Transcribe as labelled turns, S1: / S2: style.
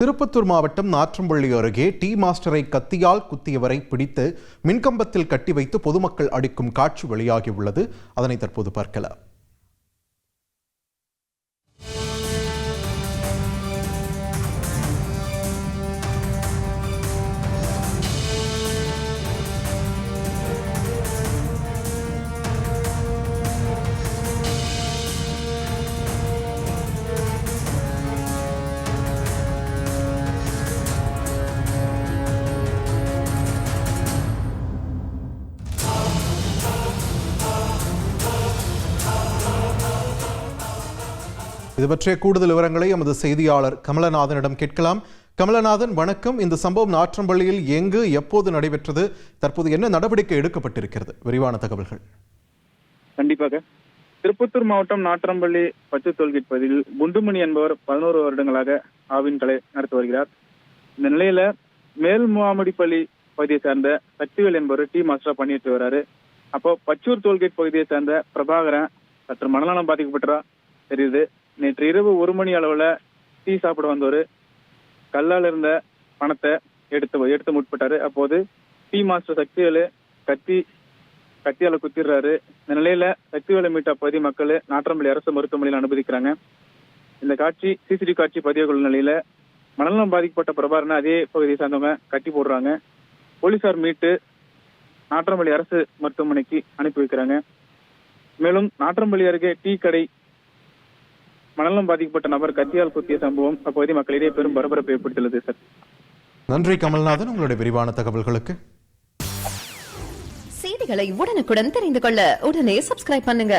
S1: திருப்பத்தூர் மாவட்டம் நாற்றம்பள்ளி அருகே டீ மாஸ்டரை கத்தியால் குத்தியவரை பிடித்து மின்கம்பத்தில் கட்டி வைத்து பொதுமக்கள் அடிக்கும் காட்சி வெளியாகியுள்ளது. அதனை தற்போது பார்க்கலாம். இது பற்றிய கூடுதல் விவரங்களை எமது செய்தியாளர் கமலநாதனிடம் கேட்கலாம். கமலநாதன், வணக்கம். இந்த சம்பவம் நாற்றம்பள்ளியில் எங்கு எப்போது நடைபெற்றது? தற்போது என்ன நடவடிக்கை எடுக்கப்பட்டிருக்கிறது? விரிவான தகவல்கள்.
S2: கண்டிப்பாக. திருப்பத்தூர் மாவட்டம் நாற்றம்பள்ளி பச்சை டோல்கேட் பகுதியில் குண்டுமணி என்பவர் 11 வருடங்களாக ஆவின் கலை நடத்தி வருகிறார். இந்த நிலையில மேல் முகாமடிப்பள்ளி பகுதியை சேர்ந்த சக்திவேல் என்பவர் டீ மாஸ்டரா பணியாற்றி வர்றாரு. அப்போ பச்சூர் டோல்கேட் பகுதியை சேர்ந்த பிரபாகரன் சற்று மனநலம் பாதிக்கப்பட்டதா தெரியுது. நேற்று இரவு 1 மணி அளவுல டீ சாப்பிட வந்தவர் கல்லால் இருந்த பணத்தை எடுத்து முற்பட்டாரு. அப்போது டீ மாஸ்டர் சக்திவேலு கத்தியால குத்திடுறாரு. இந்த நிலையில சக்திவேலை மீட்ட பகுதி மக்கள் நாற்றம்பள்ளி அரசு மருத்துவமனையில் அனுமதிக்கிறாங்க. இந்த காட்சி சிசிடிவி காட்சி பதிவுள்ள நிலையில மனநலம் பாதிக்கப்பட்ட பிரபாகரனை அதே பகுதியை சார்ந்தவங்க கட்டி போடுறாங்க. போலீசார் மீட்டு நாற்றம்பள்ளி அரசு மருத்துவமனைக்கு அனுப்பி வைக்கிறாங்க. மேலும் நாற்றம்பள்ளி அருகே டீ கடை மனநலம் பாதிக்கப்பட்ட நபர் கத்தியால் குத்திய சம்பவம் அப்பகுதி மக்களிடையே பெரும் பரபரப்பை ஏற்படுத்தியுள்ளது. சார்,
S1: நன்றி கமல்நாதன், உங்களுடைய விரிவான தகவல்களுக்கு.
S3: செய்திகளை உடனுக்குடன் தெரிந்து கொள்ள உடனே சப்ஸ்கிரைப் பண்ணுங்க.